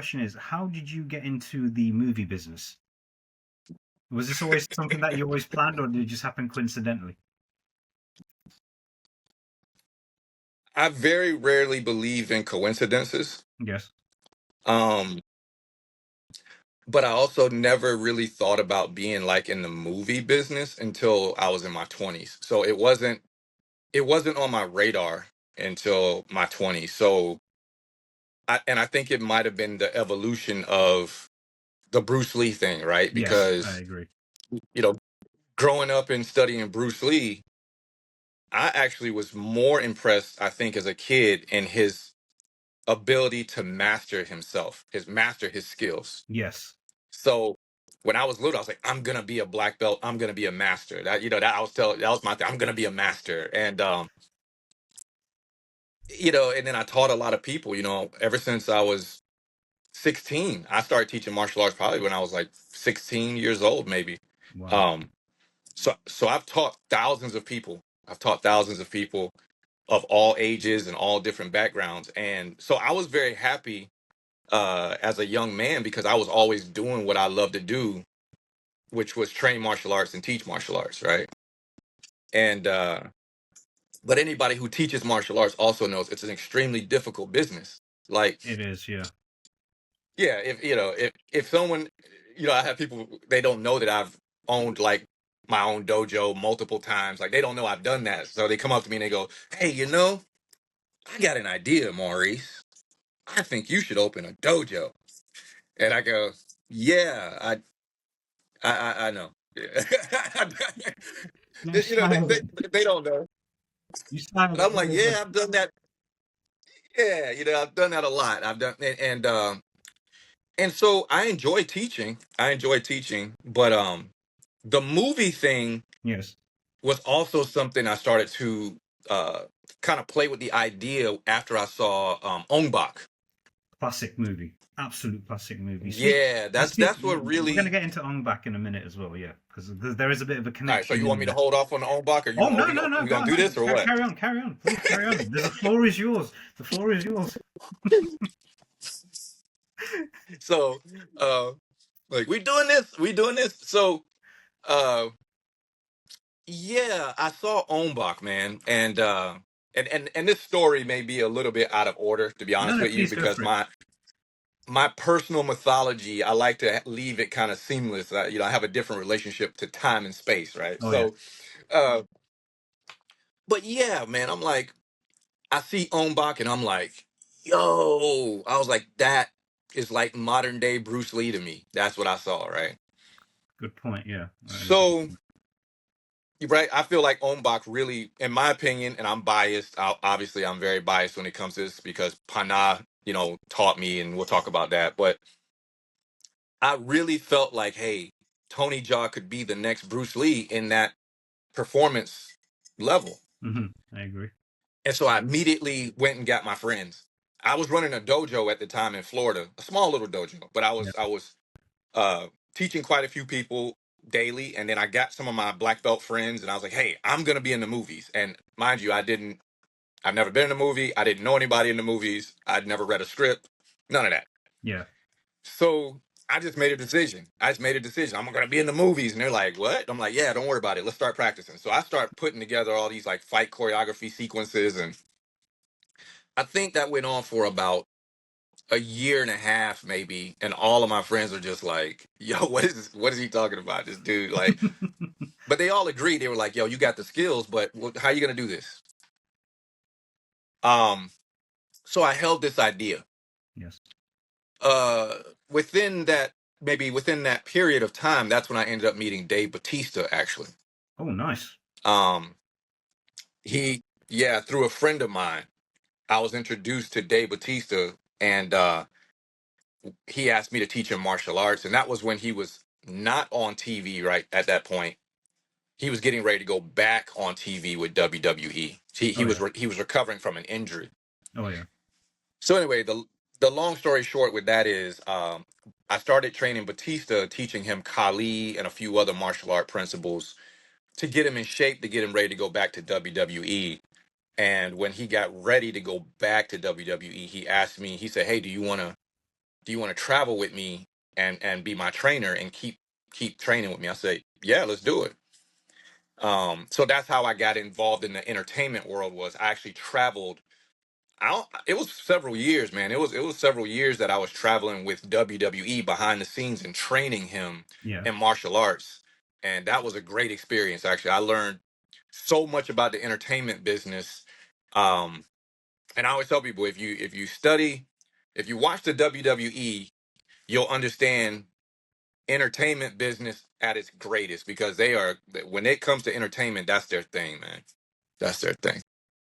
question is, how did you get into the movie business? Was this always something that you always planned, or did it just happen coincidentally? I very rarely believe in coincidences. Yes. Um, but I also never really thought about being like in the movie business until I was in my 20s. So it wasn't on my radar until my 20s. So I think it might have been the evolution of the Bruce Lee thing, right? Yes, I Because, agree. you know, growing up and studying Bruce Lee, I actually was more impressed, I think, as a kid in his ability to master his skills. Yes. So when I was little, I was like, I'm gonna be a black belt. I'm gonna be a master. That was my thing. I'm gonna be a master. And and then I taught a lot of people, ever since I was 16. I started teaching martial arts probably when I was like 16 years old, maybe. Wow. Um, so I've taught thousands of people. I've taught thousands of people of all ages and all different backgrounds. And so I was very happy as a young man because I was always doing what I love to do, which was train martial arts and teach martial arts, right? And but anybody who teaches martial arts also knows it's an extremely difficult business. Like, It is, yeah. yeah, if someone, I have people, they don't know that I've owned like my own dojo multiple times. Like they don't know I've done that. So they come up to me and they go, "Hey, I got an idea, Maurice. I think you should open a dojo." And I go, "Yeah, I know." Yeah. You They, smiled. they don't know. You But smiled I'm all like, over. "Yeah, I've done that. Yeah, I've done that a lot. I've done and so I enjoy teaching. But the movie thing Yes. was also something I started to uh kind of play with the idea after I saw Ong Bak. Classic movie. Absolute classic movie. Yeah, that's what We're going to really. get into Ong back in a minute as well, yeah, because there is a bit of a All right, so connection you in want me to there. hold off on the Ong Bak, or Oh, no, we no, go no, we go gonna do ahead. this or what? Carry on. Please carry on. The floor is yours. The floor is yours. So like we doing this. So uh yeah, I saw Ong Bak, man, and this story may be a little bit out of order, to be No, honest no, with you, please go because for it. my personal mythology, I like to leave it kind of seamless. I have a different relationship to time and space, right? Oh, yeah. So, but yeah, man, I'm like, I see Ombak and I'm like, yo, I was like, that is like modern day Bruce Lee to me. That's what I saw, right? Good point, yeah. That is a good So, point. right, I feel like Ombak really, in my opinion, and I'm biased. Obviously, I'm very biased when it comes to this because Pana, taught me, and we'll talk about that. But I really felt like, hey, Tony Jaa could be the next Bruce Lee in that performance level. I agree. And so I immediately went and got my friends. I was running a dojo at the time in Florida, a small little dojo, but I Yeah. was I was uh, teaching quite a few people daily, and then I got some of my black belt friends, and I was like, "Hey, I'm gonna be in the movies." And mind you, I've never been in a movie. I didn't know anybody in the movies. I'd never read a script, none of that. Yeah. So I just made a decision. I'm going to be in the movies. And they're like, what? I'm like, yeah, don't worry about it. Let's start practicing. So I start putting together all these like fight choreography sequences. And I think that went on for about a year and a half, maybe. And all of my friends are just like, yo, what is this? What is he talking about? This dude, like, but they all agreed. They were like, yo, you got the skills, but how are you going to do this? Um, so I held this idea. Yes. uh within that period of time, that's when I ended up meeting Dave Batista, actually. Oh, nice. um he Yeah, through a friend of mine, I was introduced to Dave Batista, and he asked me to teach him martial arts, and that was when he was not on TV right at that point. He was getting ready to go back on TV with WWE. Oh, yeah. He was recovering from an injury. Oh, yeah. So anyway, the long story short with that is, I started training Batista, teaching him Kali and a few other martial art principles to get him in shape, to get him ready to go back to WWE. And when he got ready to go back to WWE, he asked me. He said, "Hey, do you want to do you want to travel with me and be my trainer and keep training with me? I say, yeah, let's do it. So that's how I got involved in the entertainment world. Was I actually traveled. It was several years, man. It was several years that I was traveling with WWE behind the scenes and training him Yeah. in martial arts, and that was a great experience. Actually, I learned so much about the entertainment business. Um, and I always tell people, if you study, if you watch the WWE, you'll understand entertainment business at its greatest, because they are, when it comes to entertainment, that's their thing, man. That's their thing.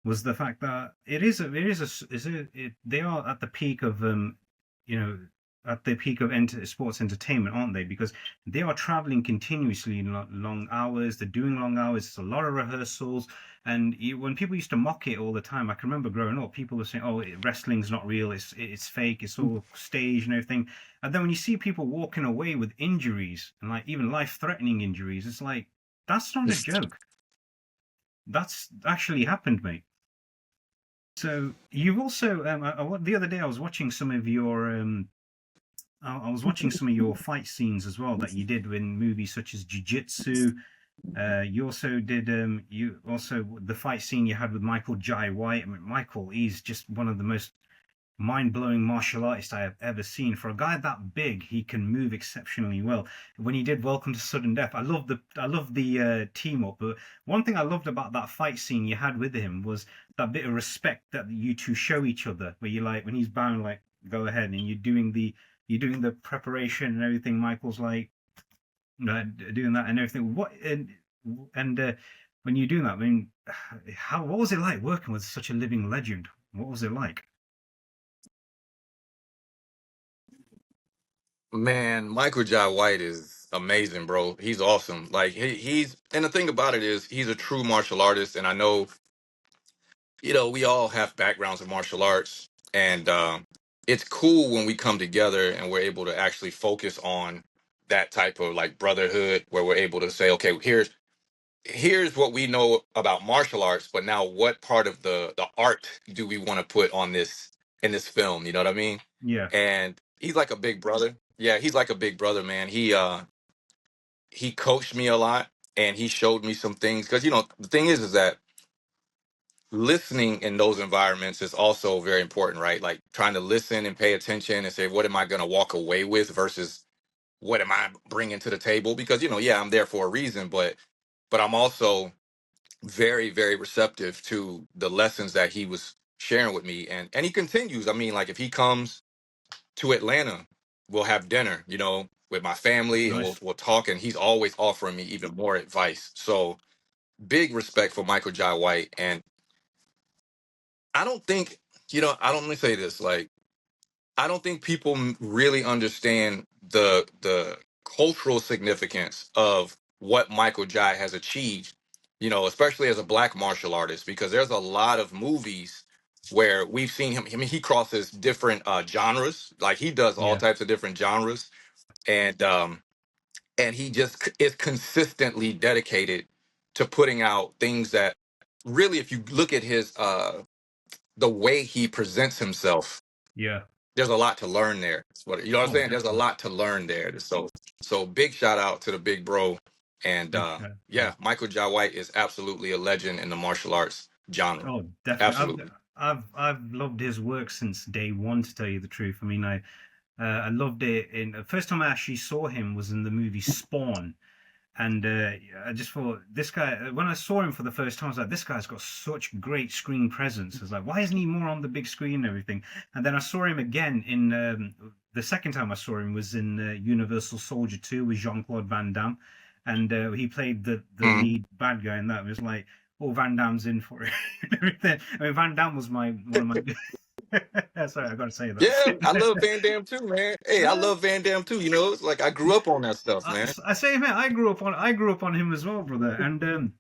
Was the fact that they are at the peak of you know at the peak of sports entertainment, aren't they? Because they are traveling continuously in long hours. They're doing long hours. It's a lot of rehearsals. And when people used to mock it all the time, I can remember growing up, people were saying, "Oh, wrestling's not real. It's fake. It's all staged and everything." And then when you see people walking away with injuries and like even life-threatening injuries, it's like that's not a joke. That's actually happened, mate. So you've also the other day I was watching some of your I was watching some of your fight scenes as well that you did in movies such as Jiu-Jitsu. You also did the fight scene you had with Michael Jai White. I mean, Michael, he's just one of the most mind-blowing martial artist I have ever seen. For a guy that big, he can move exceptionally well. When he did Welcome to Sudden Death, I love the team up. But one thing I loved about that fight scene you had with him was that bit of respect that you two show each other. Where you like when he's bowing, like go ahead, and you're doing the preparation and everything. Michael's like doing that and everything. And when you're doing that, I mean, what was it like working with such a living legend? What was it like? Man, Michael Jai White is amazing, bro. He's awesome. Like he's, and the thing about it is he's a true martial artist. And I know, we all have backgrounds in martial arts, and it's cool when we come together and we're able to actually focus on that type of like brotherhood, where we're able to say, okay, here's what we know about martial arts, but now what part of the art do we want to put on this, in this film? You know what I mean? Yeah, And he's like a big brother. Yeah, he's like a big brother, man. He coached me a lot, and he showed me some things, because the thing is that listening in those environments is also very important, right? Like trying to listen and pay attention and say, what am I going to walk away with versus what am I bringing to the table? Because yeah, I'm there for a reason, but I'm also very, very receptive to the lessons that he was sharing with me. And he continues. I mean, like if he comes to Atlanta, we'll have dinner, with my family, and we'll nice. we'll talk, and he's always offering me even more advice. So big respect for Michael Jai White. And I don't think, I don't, let me say this, like I don't think people really understand the cultural significance of what Michael Jai has achieved, especially as a black martial artist, because there's a lot of movies where we've seen him. I mean, he crosses different genres, like he does all Yeah, types of different genres, and he just is consistently dedicated to putting out things that really, if you look at his the way he presents himself, yeah. there's a lot to learn there. You know what I'm Oh, saying? There's a definitely. lot to learn there. So big shout out to the big bro. And Big shout. Yeah. yeah, Michael Jai White is absolutely a legend in the martial arts genre. Oh, definitely. Absolutely. I've loved his work since day one, to tell you the truth. I mean, I loved it. In the first time I actually saw him was in the movie Spawn, and I just thought this guy. When I saw him for the first time, I was like, this guy's got such great screen presence. I was like, why isn't he more on the big screen and everything? And then I saw him again in the second time I saw him was in Universal Soldier 2 with Jean-Claude Van Damme, and he played the Mhm. lead bad guy in that. It was like, oh, Van Damme's in for it and everything. I mean, Van Damme was my one of my. Sorry, I gotta say Yeah, I that. love Van Damme too, man. Hey, I love Van Damme too. It's like I grew up on that stuff, man. I say, man, I grew up on him as well, brother, and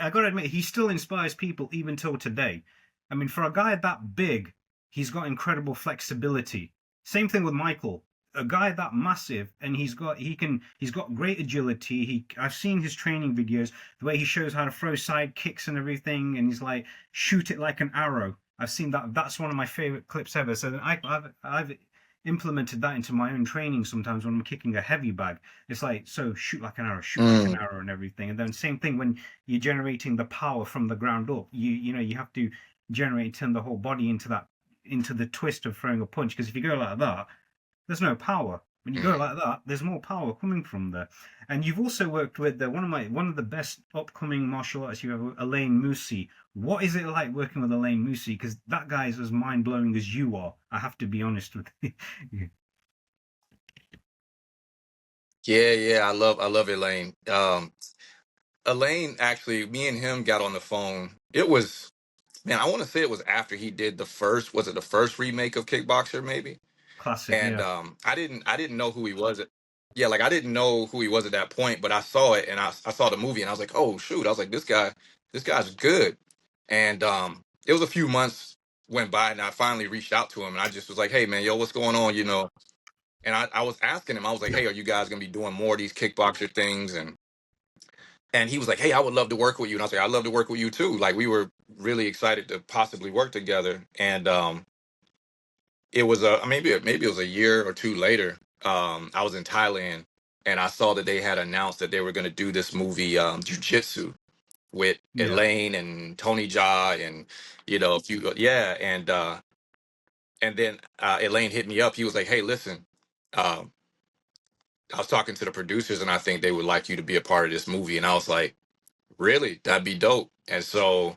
I gotta admit, he still inspires people even till today. I mean, for a guy that big, he's got incredible flexibility. Same thing with Michael, a guy that massive, and he's got great agility. I've seen his training videos, the way he shows how to throw side kicks and everything, and he's like shoot it like an arrow. I've seen that. That's one of my favorite clips ever. So I've implemented that into my own training sometimes when I'm kicking a heavy bag. It's like, so shoot like an Mm. arrow and everything. And then same thing when you're generating the power from the ground up. You have to generate, turn the whole body into that, into the twist of throwing a punch. Because if you go like that, there's no power. When you go Mm. like that, there's more power coming from there. And you've also worked with one of the best upcoming martial artists you ever, Alain Moussi. What is it like working with Alain Moussi? Because that guy is as mind blowing as you are. I have to be honest with you. Yeah, yeah, I love Elaine. Elaine, actually, me and him got on the phone. It was, man, I want to say it was after he did the first, was it the first remake of Kickboxer, maybe? Classic, And yeah. I didn't know who he was. Yeah, like I didn't know who he was at that point, but I saw it and I saw the movie and I was like, oh shoot, I was like, this guy's good. And it was a few months went by and I finally reached out to him and I just was like, hey man, yo, what's going on? You know, and I was asking him, I was like, hey, are you guys gonna be doing more of these kickboxer things? And he was like, hey, I would love to work with you. And I was like, I'd love to work with you too. Like we were really excited to possibly work together. And it was maybe it was a year or two later. I was in Thailand and I saw that they had announced that they were gonna do this movie, Jujitsu, with Yeah. Elaine and Tony Jaa and you know, a few yeah, and then Elaine hit me up. He was like, hey, listen, um, I was talking to the producers and I think they would like you to be a part of this movie. And I was like, really? That'd be dope. And so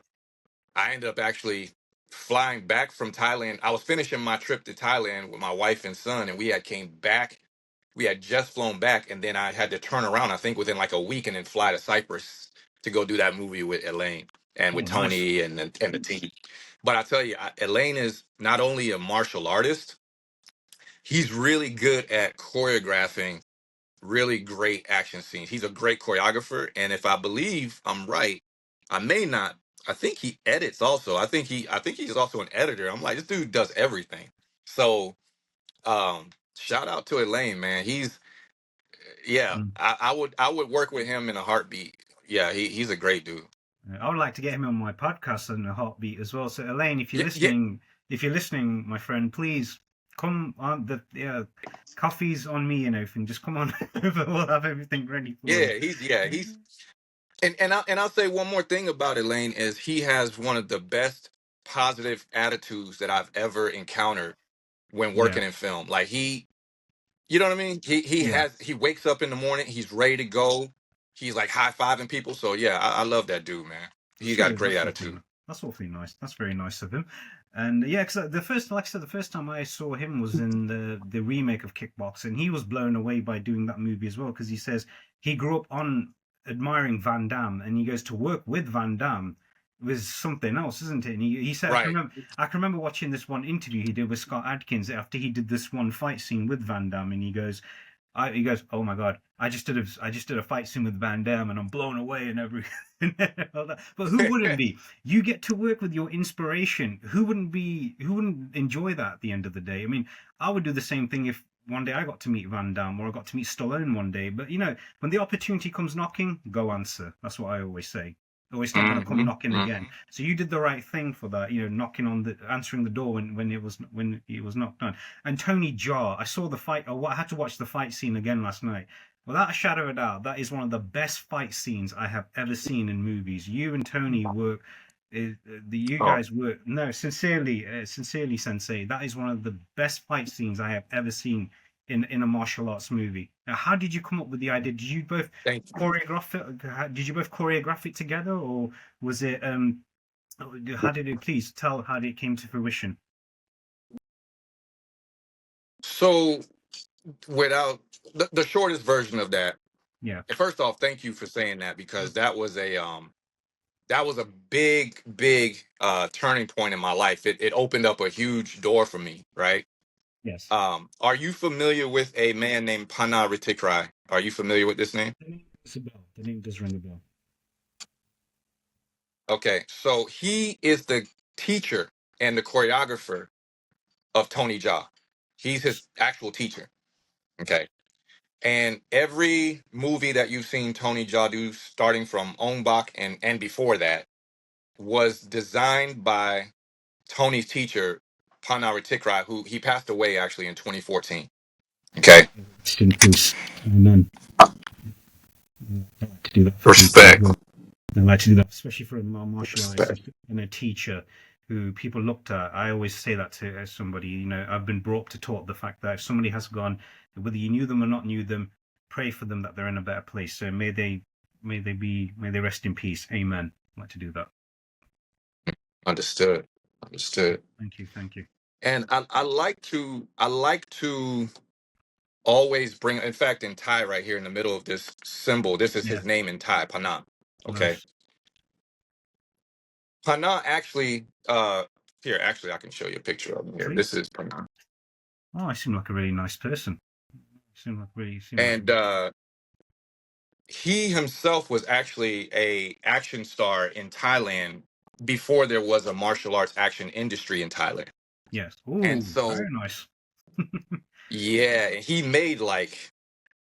I ended up actually flying back from Thailand. I was finishing my trip to Thailand with my wife and son, and we had came back. We had just flown back, and then I had to turn around, I think within like a week, and then fly to Cyprus to go do that movie with Elaine and Oh, with nice. Tony and the team. But I tell you, Elaine is not only a martial artist, he's really good at choreographing really great action scenes. He's a great choreographer, and if I believe I'm right, I may not. I think he edits also. I think he's also an editor. I'm like, this dude does everything. So, shout out to Elaine, man. He's yeah. Mm. I would work with him in a heartbeat. Yeah, he's a great dude. I would like to get him on my podcast in a heartbeat as well. So, Elaine, Yeah, yeah, if you're listening, my friend, please come on. The coffee's on me and everything. Just come on over. We'll have everything ready for you. he's and I'll say one more thing about Elaine is he has one of the best positive attitudes that I've ever encountered when Yeah, working in film. Like you know what I mean? yeah. He wakes up in the morning, he's ready to go. He's like high fiving people. So yeah, I love that dude, man. He's got a great attitude. That's awfully nice. That's very nice of him. And yeah, because the first, like I said, the first time I saw him was in the remake of Kickboxer, and he was blown away by doing that movie as well. Because he says he grew up on admiring Van Damme, and he goes to work with Van Damme was something else, isn't it? And he said, Right. I can remember watching this one interview he did with Scott Adkins after he did this one fight scene with Van Damme, and he goes, oh my god, I just did a fight scene with Van Damme, and I'm blown away and everything. But who wouldn't be? You get to work with your inspiration. Who wouldn't be? Who wouldn't enjoy that at the end of the day? I mean, I would do the same thing if one day I got to meet Van Damme or I got to meet Stallone one day. But when the opportunity comes knocking, go answer. That's what I always say. Oh, it's not going to come Hmm. knocking again. So you did the right thing for that. Knocking on the answering the door when it was knocked on. And Tony Jaa, I saw the fight. I had to watch the fight scene again last night. Without a shadow of a doubt, that is one of the best fight scenes I have ever seen in movies. You and Tony were, you Oh, guys were no, sincerely, Sensei. That is one of the best fight scenes I have ever seen in a martial arts movie. Now, how did you come up with the idea? Did you both thank you. choreograph it? Did you both choreograph it together, or was it? How did it? Please tell how it came to fruition. So without the shortest version of that, Yeah. and first off, thank you for saying that because that was a big, big turning point in my life. It opened up a huge door for me, right? Yes. Are you familiar with a man named Pana Ritikrai? Are you familiar with this name? The name rings a bell. The name does ring a bell. Okay, so he is the teacher and the choreographer of Tony Jaa. He's his actual teacher. Okay. And every movie that you've seen Tony Jaa do, starting from Ong Bak and before that, was designed by Tony's teacher, Pana Retikrai, who he passed away actually in 2014. Okay. Rest in peace. Amen. I like to do that for people as Respect. well. I like to do that, especially for a martial artist Respect. and a teacher who people looked at. I always say that to somebody. I've been brought up to taught the fact that if somebody has gone, whether you knew them or not knew them, pray for them that they're in a better place. So may they rest in peace. Amen. I like to do that. Understood. Understood. Thank you. Thank you. And I like to always bring, in fact, in Thai right here in the middle of this symbol, this is Yeah. his name in Thai, Pana. Okay. Nice. Pana actually, here, actually I can show you a picture of him here. This Please. is Pana. Oh, I seem like a really nice person. Seem like And he himself was actually a action star in Thailand before there was a martial arts action industry in Thailand. yes. And Oh, so very nice. yeah, he made like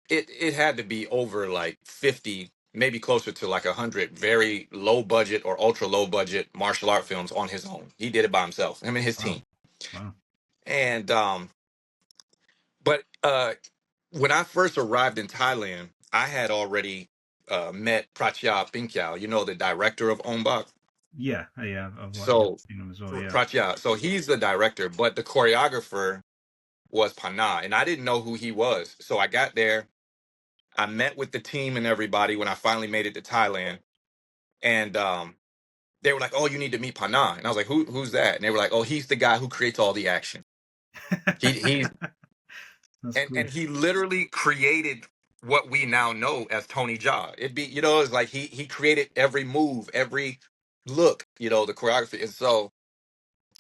it had to be over like 50, maybe closer to like 100 very low budget or ultra low budget martial art films on his own. He did it by himself, him and his Wow. team. Wow. And but when I first arrived in Thailand, I had already met Pratya Pinkyao, the director of Ombak. Yeah. Yeah. I've So seen him as well. Yeah. Pratya, so he's the director, but the choreographer was Pana, and I didn't know who he was. So I got there, I met with the team and everybody when I finally made it to Thailand, and they were like, "Oh, you need to meet Pana," and I was like, "Who's that?" And they were like, "Oh, he's the guy who creates all the action. He That's and good. he literally created what we now know as Tony Jaa. It's like he created every move, every look, the choreography. And so,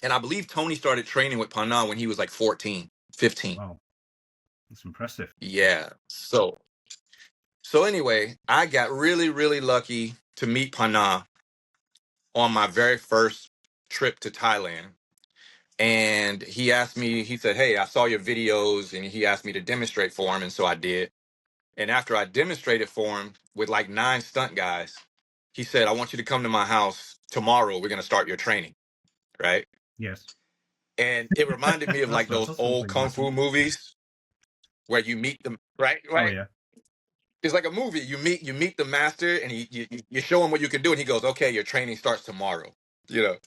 and I believe Tony started training with Pana when he was like 14, 15. Wow. That's impressive. Yeah. So anyway, I got really, really lucky to meet Pana on my very first trip to Thailand. And he said, "Hey, I saw your videos," and he asked me to demonstrate for him. And so I did. And after I demonstrated for him with like 9 stunt guys, he said, "I want you to come to my house tomorrow. We're going to start your training." Right. Yes. And it reminded me of like That those sounds old like Kung blessing. Fu movies where you meet them. Right. Oh Right. yeah. It's like a movie. You meet the master and you show him what you can do. And he goes, "Okay, your training starts tomorrow." You know,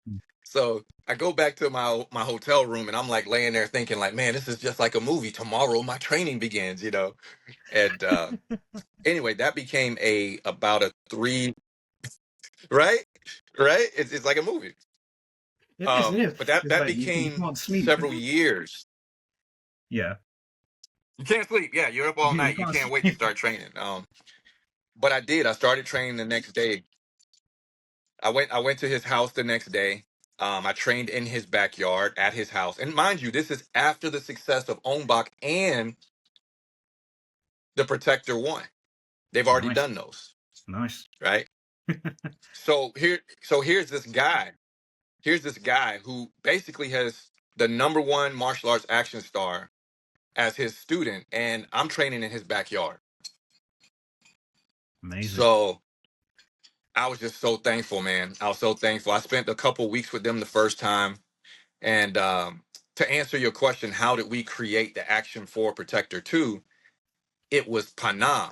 Mm. so I go back to my hotel room and I'm like laying there thinking like, man, this is just like a movie. Tomorrow my training begins. And anyway, that became about a three, right? Right? It's like a movie. It is. It is. But that It's that like you became can't sleep. several years. Yeah. You can't sleep. Yeah, you're up all You night. You can't can't wait to sleep. start training. But I did. I started training the next day. I went to his house the next day. I trained in his backyard at his house. And mind you, this is after the success of Ombak and the Protector One. They've already Nice. done those, Nice. right? So here's this guy. Here's this guy who basically has the number one martial arts action star as his student, and I'm training in his backyard. Amazing. So I was just so thankful, man. I was so thankful. I spent a couple weeks with them the first time, and to answer your question, how did we create the Action 4 Protector 2? It was Pana,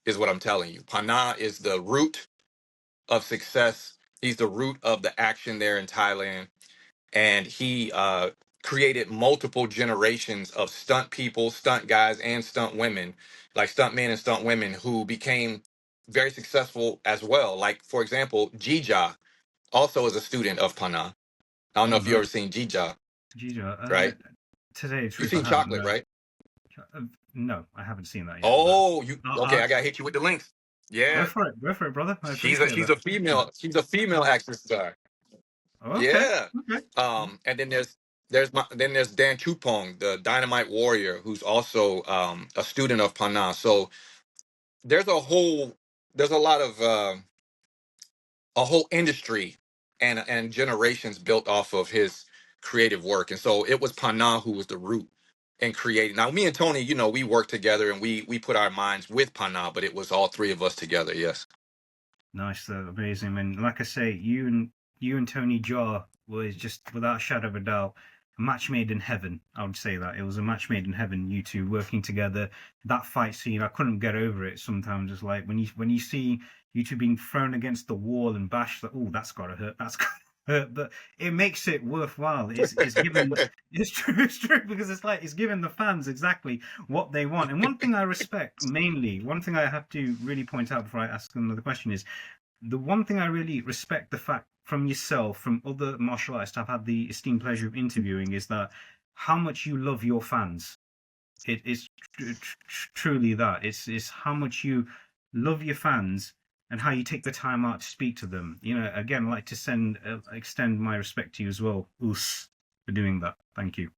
is what I'm telling you. Pana is the root of success. He's the root of the action there in Thailand. And he created multiple generations of stunt people, stunt guys, and stunt women, like stunt men and stunt women who became very successful as well. Like, for example, Jija also is a student of Pana. I don't know Oh, if you ever nice. seen Jija, Gigi, right? to tell you the You've truth, I seen haven't. Chocolate, No. right? No, I haven't seen that yet. But Oh, you okay? I I gotta hit you with the links. go Yeah, for it. Go for it, brother. I she's a appreciate she's that. a female. She's a female action star. Oh, okay. Yeah. Okay. And then there's Dan Chupong, the Dynamite Warrior, who's also a student of Pana. So there's there's a whole industry and generations built off of his creative work. And so it was Pana who was the root in creating. Now me and Tony, we worked together and we put our minds with Pana, but it was all three of us together. Yes. Nice. Amazing. And like I say, you and Tony Jaa was just without a shadow of a doubt a match made in heaven. I would say that it was a match made in heaven. You two working together, that fight scene, I couldn't get over it. Sometimes it's like when you see you two being thrown against the wall and bashed, like, oh, that's gotta hurt. That's gotta hurt. But it makes it worthwhile. It's given. It's true. It's true because it's like it's giving the fans exactly what they want. And one thing I respect mainly, one thing I have to really point out before I ask another question is the one thing I really respect the fact from yourself, from other martial artists I've had the esteemed pleasure of interviewing, is that how much you love your fans. It is truly that. It's how much you love your fans and how you take the time out to speak to them. You know, again, I'd like to extend my respect to you as well, Us, for doing that. Thank you.